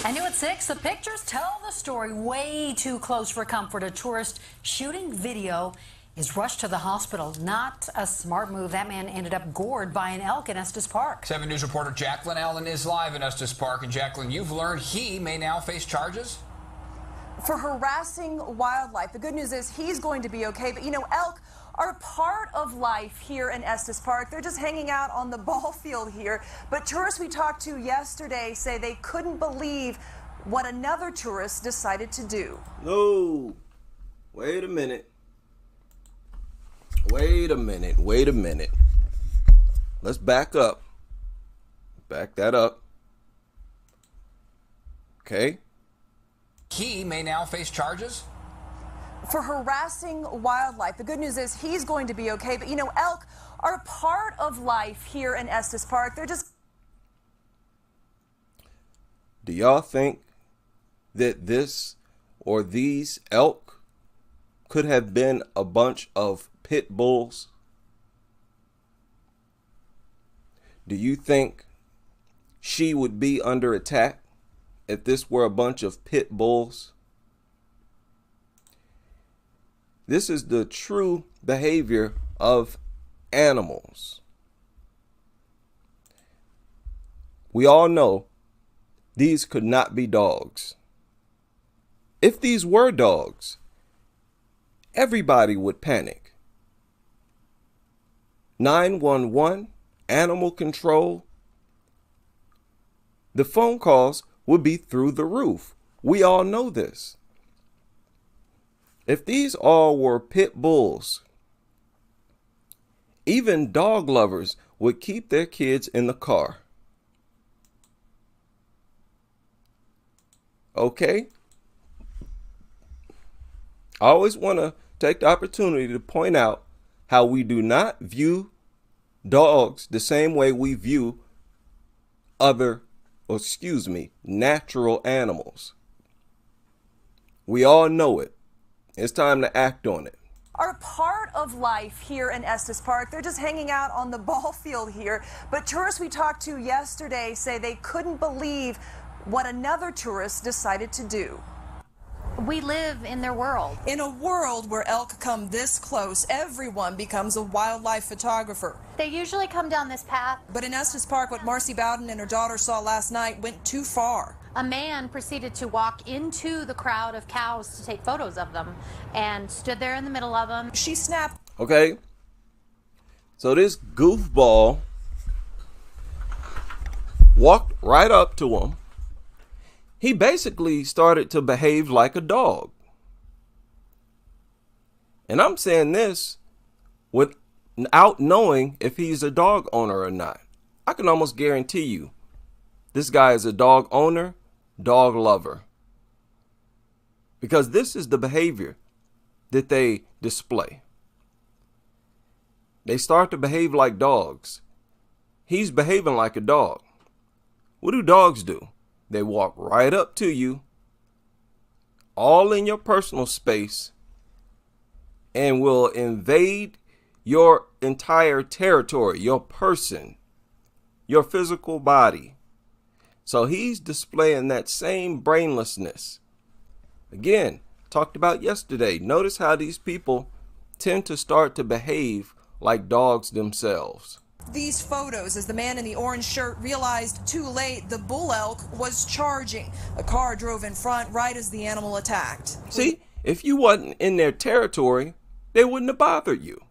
And new at 6, the pictures tell the story way too close for comfort. A tourist shooting video is rushed to the hospital. Not a smart move. That man ended up gored by an elk in Estes Park. 7 News reporter Jacqueline Allen is live in Estes Park. And Jacqueline, you've learned he may now face charges for harassing wildlife. The good news is he's going to be okay. But you know, elk are part of life here in Estes Park. They're just hanging out on the ball field here. But tourists we talked to yesterday say they couldn't believe what another tourist decided to do. No, wait a minute. Wait a minute. Let's back up. Back that up. Okay. He may now face charges for harassing wildlife. The good news is he's going to be okay. But you know, elk are part of life here in Estes Park. They're just... Do y'all think that this or these elk could have been a bunch of pit bulls? Do you think she would be under attack if this were a bunch of pit bulls? This is the true behavior of animals. We all know these could not be dogs. If these were dogs, everybody would panic. 911, animal control, the phone calls would be through the roof. We all know this. If these all were pit bulls, even dog lovers would keep their kids in the car. Okay? I always want to take the opportunity to point out how we do not view dogs the same way we view natural animals. We all know it. It's time to act on it. Are part of life here in Estes Park. They're just hanging out on the ball field here. But tourists we talked to yesterday say they couldn't believe what another tourist decided to do. We live in their world. In a world where elk come this close, everyone becomes a wildlife photographer. They usually come down this path. But in Estes Park, what Marcy Bowden and her daughter saw last night went too far. A man proceeded to walk into the crowd of cows to take photos of them and stood there in the middle of them. She snapped. Okay. So this goofball walked right up to him. He basically started to behave like a dog. And I'm saying this without knowing if he's a dog owner or not. I can almost guarantee you this guy is a dog owner, dog lover. Because this is the behavior that they display. They start to behave like dogs. He's behaving like a dog. What do dogs do? They walk right up to you, all in your personal space, and will invade your entire territory, your person, your physical body. So he's displaying that same brainlessness. Again, talked about yesterday. Notice how these people tend to start to behave like dogs themselves. These photos as the man in the orange shirt realized too late the bull elk was charging. A car drove in front right as the animal attacked. See, if you wasn't in their territory, they wouldn't have bothered you.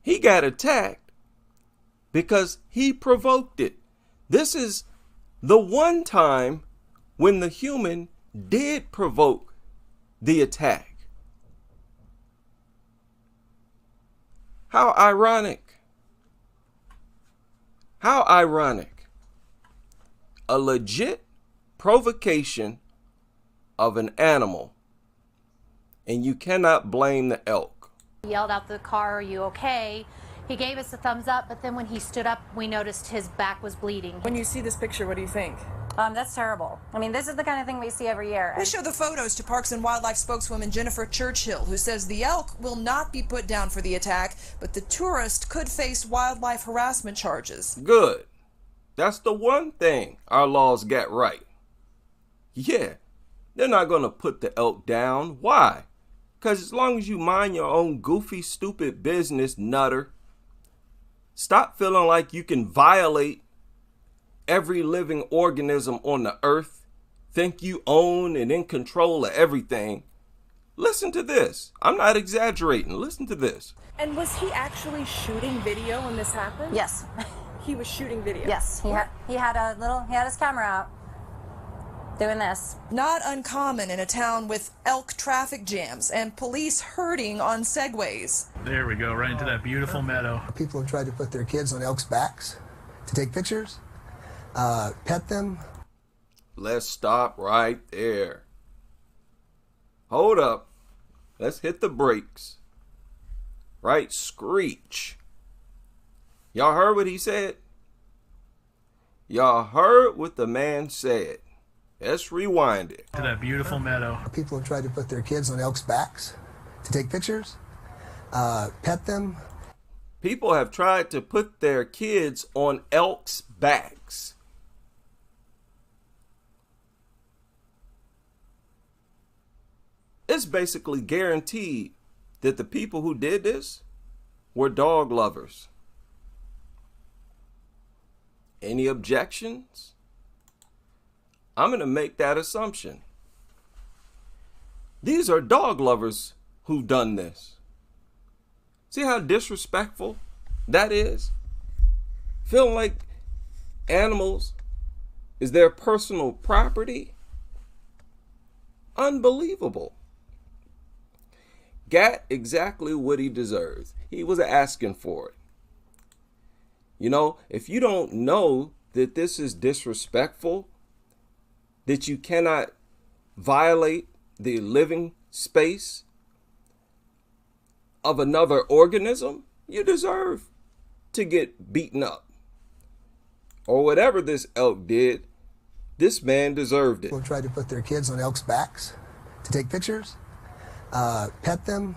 He got attacked because he provoked it. This is the one time when the human did provoke the attack. How ironic. How ironic. A legit provocation of an animal, and you cannot blame the elk. He yelled out the car, "Are you okay?" He gave us a thumbs up, but then when he stood up, we noticed his back was bleeding. When you see this picture, what do you think? That's terrible. I mean, this is the kind of thing we see every year. We show the photos to Parks and Wildlife spokeswoman Jennifer Churchill, who says the elk will not be put down for the attack, but the tourist could face wildlife harassment charges. Good. That's the one thing our laws got right. Yeah, they're not going to put the elk down. Why? Because as long as you mind your own goofy, stupid business, nutter, stop feeling like you can violate every living organism on the earth, think you own and in control of everything. Listen to this. I'm not exaggerating. Listen to this. And was he actually shooting video when this happened? Yes. He was shooting video. Yes. He had his camera out doing this. Not uncommon in a town with elk traffic jams and police herding on segways. There we go, right into that beautiful meadow. People have tried to put their kids on elk's backs to take pictures, pet them. Let's stop right there. Hold up. Let's hit the brakes. Right, screech. Y'all heard what he said? Y'all heard what the man said. Let's rewind it. To that beautiful meadow. People have tried to put their kids on elk's backs to take pictures, pet them. People have tried to put their kids on elk's backs. It's basically guaranteed that the people who did this were dog lovers. Any objections? I'm going to make that assumption. These are dog lovers who've done this. See how disrespectful that is? Feeling like animals is their personal property? Unbelievable. Got exactly what he deserves. He was asking for it. You know, if you don't know that this is disrespectful, that you cannot violate the living space of another organism, you deserve to get beaten up. Or whatever this elk did, this man deserved it. People have tried to put their kids on elk's backs to take pictures, pet them,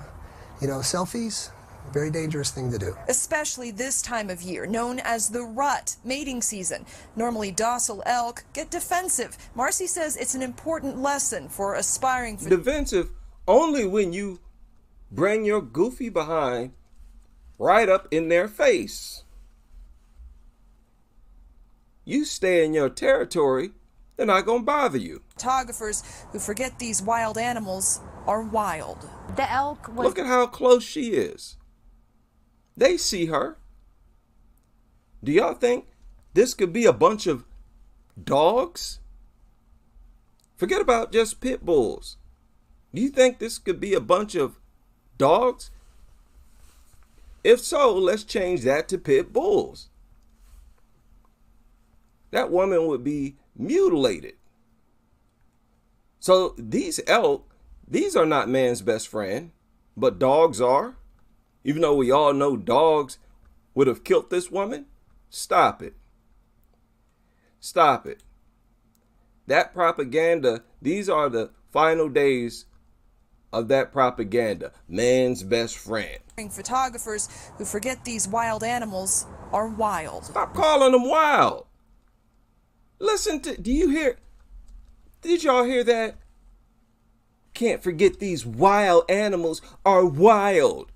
selfies. Very dangerous thing to do. Especially this time of year, known as the rut, mating season. Normally docile elk get defensive. Marcy says it's an important lesson for aspiring... Defensive only when you bring your goofy behind right up in their face. You stay in your territory, they're not going to bother you. Photographers who forget these wild animals are wild. The elk was... Look at how close she is. They see her. Do y'all think this could be a bunch of dogs? Forget about just pit bulls. Do you think this could be a bunch of dogs? If so, let's change that to pit bulls. That woman would be mutilated. So these elk, these are not man's best friend, but dogs are. Even though we all know dogs would have killed this woman, stop it. Stop it. That propaganda, these are the final days of that propaganda. Man's best friend. Photographers who forget these wild animals are wild. Stop calling them wild. Listen to, do you hear, did y'all hear that? Can't forget these wild animals are wild.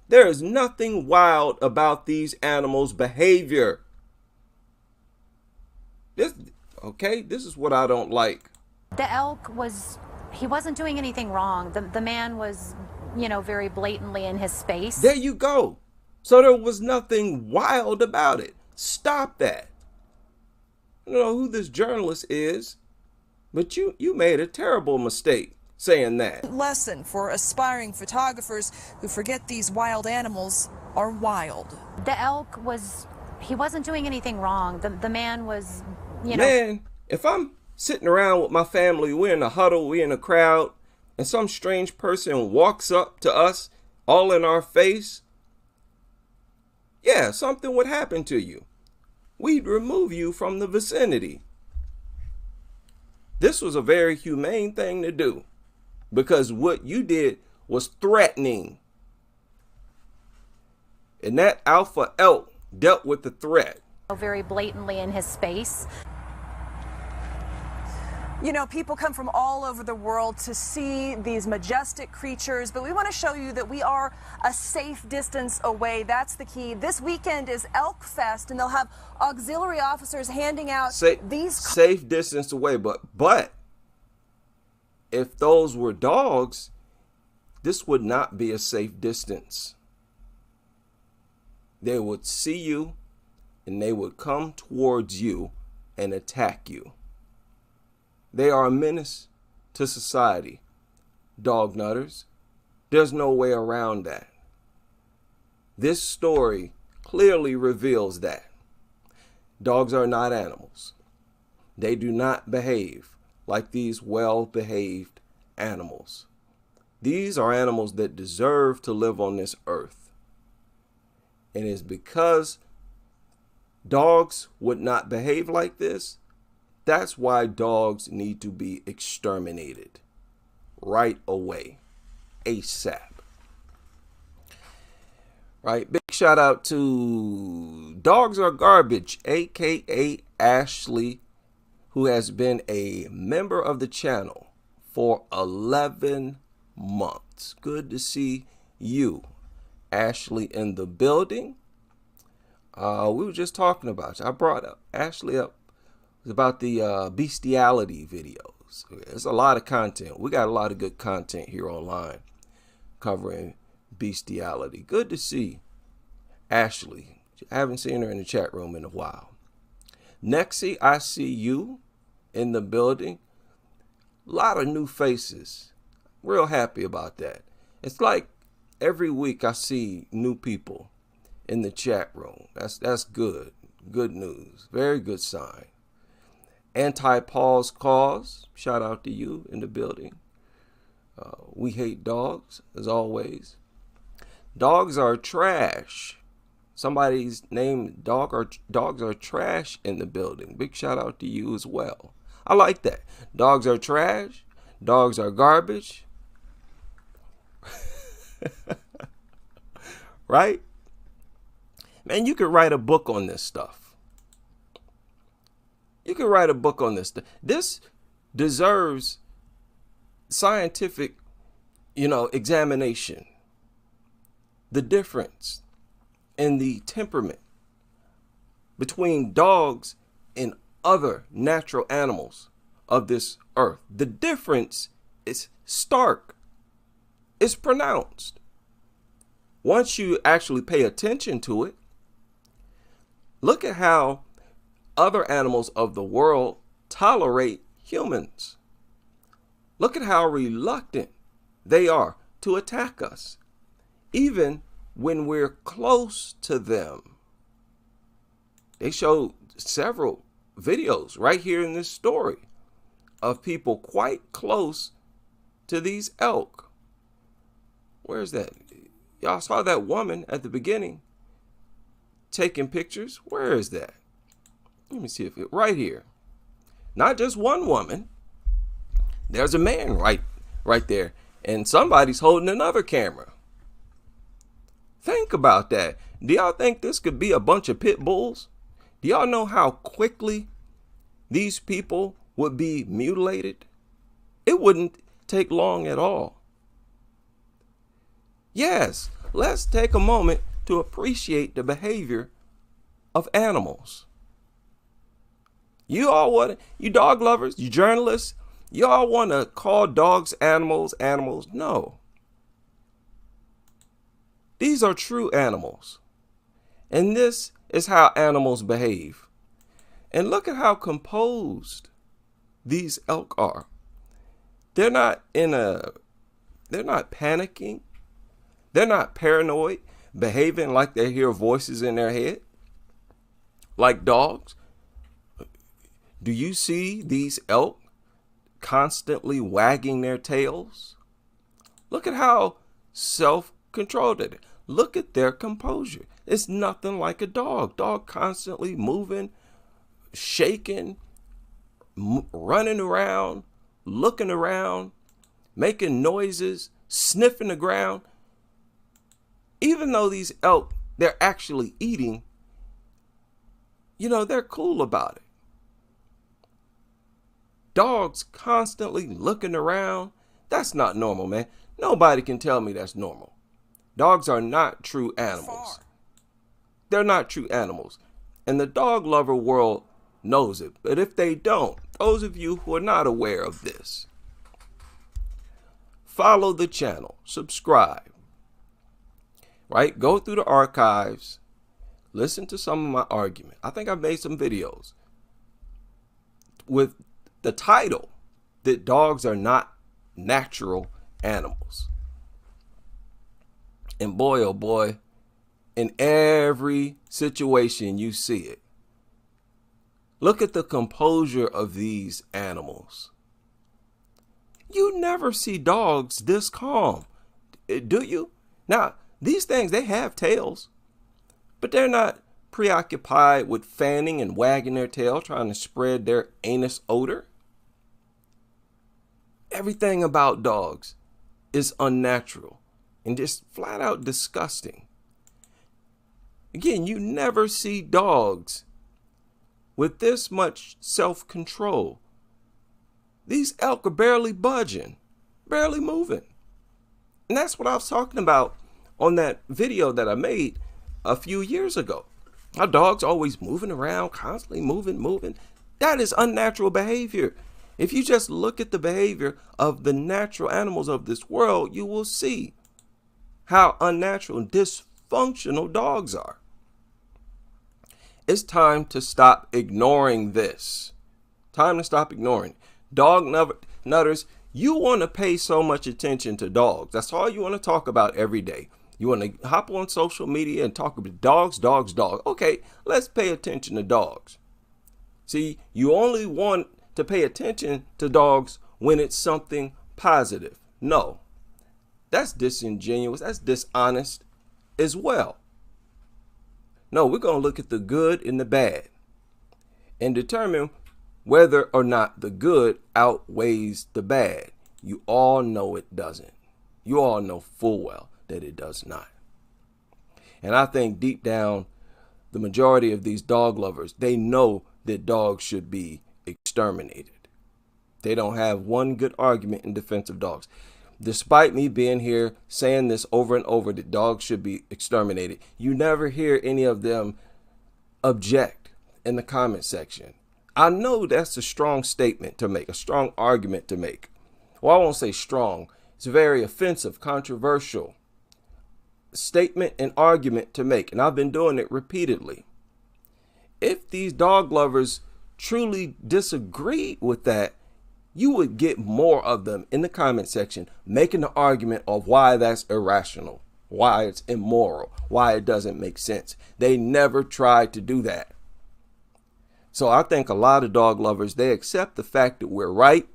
There is nothing wild about these animals' behavior. This is what I don't like. The elk was, he wasn't doing anything wrong. The man was, very blatantly in his space. There you go. So there was nothing wild about it. Stop that. I don't know who this journalist is, but you made a terrible mistake saying that. Lesson for aspiring photographers who forget these wild animals are wild. The elk was, he wasn't doing anything wrong. The man was, Man, if I'm sitting around with my family, we're in a huddle, we're in a crowd, and some strange person walks up to us all in our face, yeah, something would happen to you. We'd remove you from the vicinity. This was a very humane thing to do. Because what you did was threatening. And that alpha elk dealt with the threat. very blatantly in his space. You know, people come from all over the world to see these majestic creatures, but we want to show you that we are a safe distance away. That's the key. This weekend is Elk Fest, and they'll have auxiliary officers handing out these safe distance away. But if those were dogs, this would not be a safe distance. They would see you, and they would come towards you and attack you. They are a menace to society, dog nutters. There's no way around that. This story clearly reveals that. Dogs are not animals. They do not behave like these well-behaved animals. These are animals that deserve to live on this earth. And it's because dogs would not behave like this. That's why dogs need to be exterminated right away, ASAP. Right? Big shout out to Dogs Are Garbage, aka Ashley, who has been a member of the channel for 11 months. Good to see you, Ashley, in the building. We were just talking about you. I brought Ashley up. It's about the bestiality videos. There's a lot of content. We got a lot of good content here online covering bestiality. Good to see Ashley. I haven't seen her in the chat room in a while. Nexie, I see you in the building. A lot of new faces. Real happy about that. It's like every week I see new people in the chat room. That's good. Good news. Very good sign. Anti-Pause Cause, shout out to you in the building. We hate dogs, as always. Dogs are trash. Somebody's named Dogs Are Trash in the building. Big shout out to you as well. I like that. Dogs are trash. Dogs are garbage. Right? Man, you could write a book on this stuff. You can write a book on this. This deserves scientific, examination. The difference in the temperament between dogs and other natural animals of this earth. The difference is stark. It's pronounced. Once you actually pay attention to it, look at how other animals of the world tolerate humans. Look at how reluctant they are to attack us, even when we're close to them. They showed several videos right here in this story of people quite close to these elk. Where's that? Y'all saw that woman at the beginning taking pictures. Where is that? Let me see if it right here. Not just one woman. There's a man right there. And somebody's holding another camera. Think about that. Do y'all think this could be a bunch of pit bulls? Do y'all know how quickly these people would be mutilated? It wouldn't take long at all. Yes, let's take a moment to appreciate the behavior of animals. You dog lovers, you journalists, you all want to call dogs animals. No. These are true animals. And this is how animals behave. And look at how composed these elk are. They're not panicking. They're not paranoid, behaving like they hear voices in their head, like dogs. Do you see these elk constantly wagging their tails? Look at how self-controlled it is. Look at their composure. It's nothing like a dog. Dog constantly moving, shaking, running around, looking around, making noises, sniffing the ground. Even though these elk, they're actually eating, they're cool about it. Dogs constantly looking around. That's not normal, man. Nobody can tell me that's normal. Dogs are not true animals. They're not true animals. And the dog lover world knows it. But if they don't, those of you who are not aware of this, follow the channel, subscribe, right? Go through the archives, listen to some of my argument. I think I've made some videos with the title that dogs are not natural animals. And boy, oh boy, in every situation you see it. Look at the composure of these animals. You never see dogs this calm, do you? Now, these things, they have tails, but they're not preoccupied with fanning and wagging their tail, trying to spread their anus odor. Everything about dogs is unnatural and just flat out disgusting. Again, you never see dogs with this much self-control. These elk are barely budging, barely moving. And that's what I was talking about on that video that I made a few years ago. Our dogs always moving around, constantly moving. That is unnatural behavior. If you just look at the behavior of the natural animals of this world, you will see how unnatural and dysfunctional dogs are. It's time to stop ignoring this. Time to stop ignoring. Dog nutters, you want to pay so much attention to dogs. That's all you want to talk about every day. You want to hop on social media and talk about dogs. Okay, let's pay attention to dogs. See, you only want to pay attention to dogs when it's something positive. No, that's disingenuous. That's dishonest as well. No, we're going to look at the good and the bad and determine whether or not the good outweighs the bad. You all know it doesn't. You all know full well that it does not. And I think deep down, the majority of these dog lovers, they know that dogs should be exterminated. They don't have one good argument in defense of dogs. Despite me being here saying this over and over that dogs should be exterminated, you never hear any of them object in the comment section. I know that's a strong statement to make, a strong argument to make. Well, I won't say strong. It's a very offensive, controversial statement and argument to make, and I've been doing it repeatedly. If these dog lovers truly disagree with that, you would get more of them in the comment section making the argument of why that's irrational, why it's immoral, why it doesn't make sense. They never tried to do that. So I think a lot of dog lovers, they accept the fact that we're right,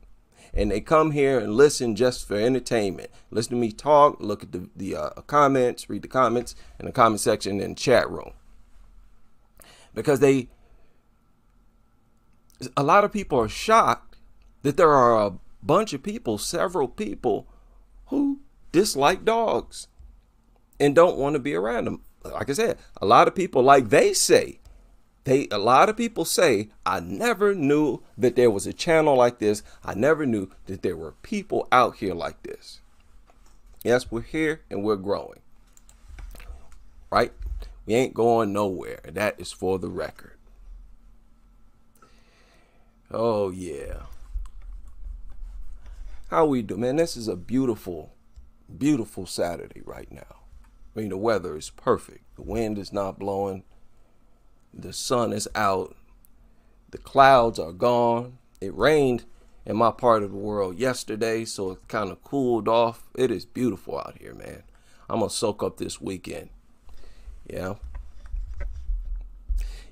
and they come here and listen just for entertainment. Listen to me talk, look at the comments, read the comments in the comment section and chat room. Because a lot of people are shocked that there are a bunch of people, several people, who dislike dogs and don't want to be around them. Like I said, a lot of people, like they say, a lot of people say, I never knew that there was a channel like this. I never knew that there were people out here like this. Yes, we're here and we're growing. Right? We ain't going nowhere. That is for the record. Oh, yeah. How we do, man? This is a beautiful, beautiful Saturday right now. I mean, the weather is perfect. The wind is not blowing. The sun is out. The clouds are gone. It rained in my part of the world yesterday, so it kind of cooled off. It is beautiful out here, man. I'm going to soak up this weekend. Yeah.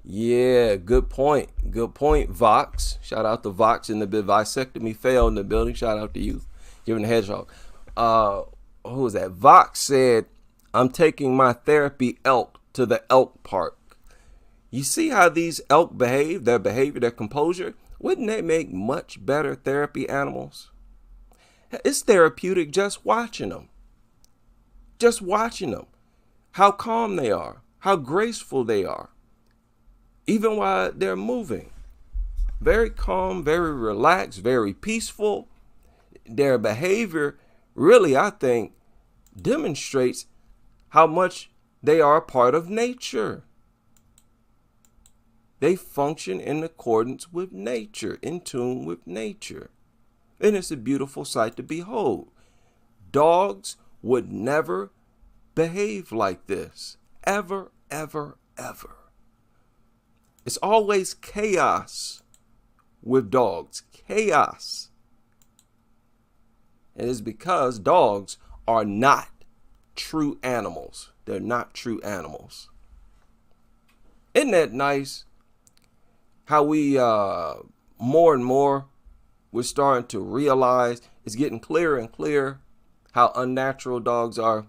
Yeah, good point. Good point, Vox. Shout out to Vox in the Bisectomy Fail in the building. Shout out to you. Giving the hedgehog. Who was that? Vox said, I'm taking my therapy elk to the elk park. You see how these elk behave, their behavior, their composure? Wouldn't they make much better therapy animals? It's therapeutic just watching them. Just watching them. How calm they are. How graceful they are. even while they're moving. Very calm, very relaxed, very peaceful. Their behavior really, I think, demonstrates how much they are a part of nature. They function in accordance with nature, in tune with nature. And it's a beautiful sight to behold. Dogs would never behave like this. Ever, ever, ever. It's always chaos with dogs. Chaos. And it's because dogs are not true animals. They're not true animals. Isn't that nice? How we more and more we're starting to realize, it's getting clearer and clearer how unnatural dogs are.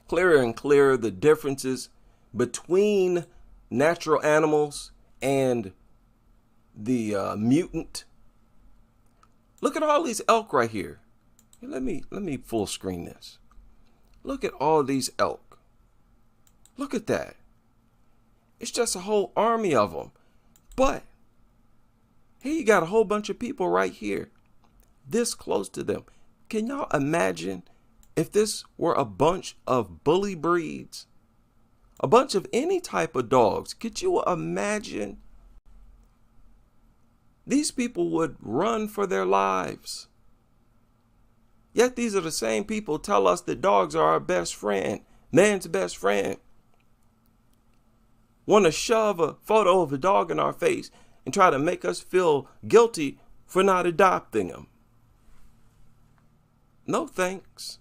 Clearer and clearer the differences between natural animals and the mutant. Look at all these elk right here. Let me full screen this. Look at all these elk. Look at that. It's just a whole army of them. But here you got a whole bunch of people right here, this close to them. Can y'all imagine if this were a bunch of bully breeds? A bunch of any type of dogs. Could you imagine? These people would run for their lives. Yet these are the same people tell us that dogs are our best friend, man's best friend. Want to shove a photo of a dog in our face and try to make us feel guilty for not adopting him. No thanks.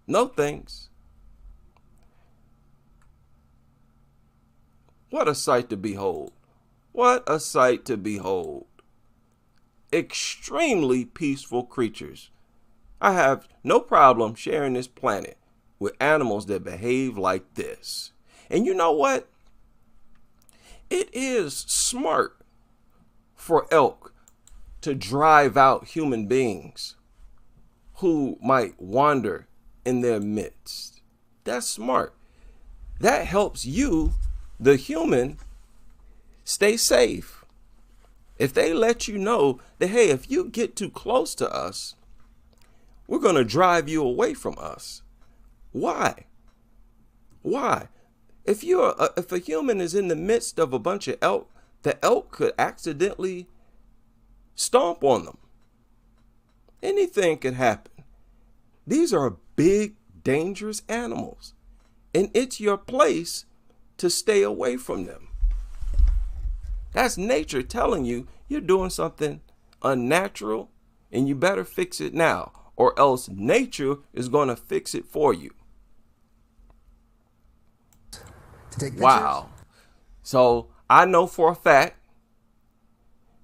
No thanks. What a sight to behold. What a sight to behold. Extremely peaceful creatures. I have no problem sharing this planet with animals that behave like this. And you know what? It is smart for elk to drive out human beings who might wander in their midst. That's smart. That helps you, the human, stay safe. If they let you know that, hey, if you get too close to us, we're going to drive you away from us. Why? Why? If a human is in the midst of a bunch of elk, the elk could accidentally stomp on them. Anything could happen. These are big, dangerous animals, and it's your place to stay away from them. That's nature telling you you're doing something unnatural, and you better fix it now, or else nature is going to fix it for you. To take pictures. Wow. So I know for a fact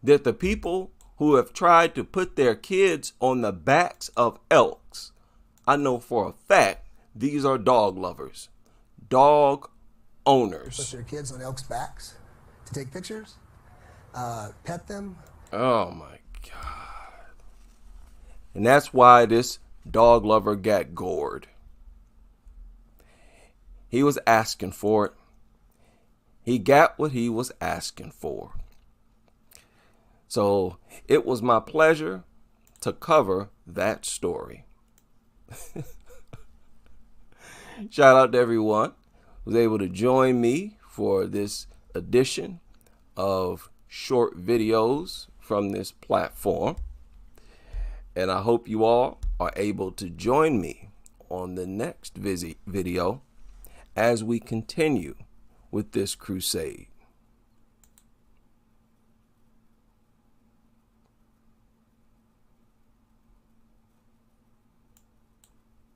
that the people who have tried to put their kids on the backs of elks, I know for a fact these are dog lovers, dog owners. Put their kids on elk's backs to take pictures, pet them. Oh my God. And that's why this dog lover got gored. He was asking for it. He got what he was asking for. So it was my pleasure to cover that story. Shout out to everyone who was able to join me for this edition of short videos from this platform. And I hope you all are able to join me on the next video as we continue with this crusade.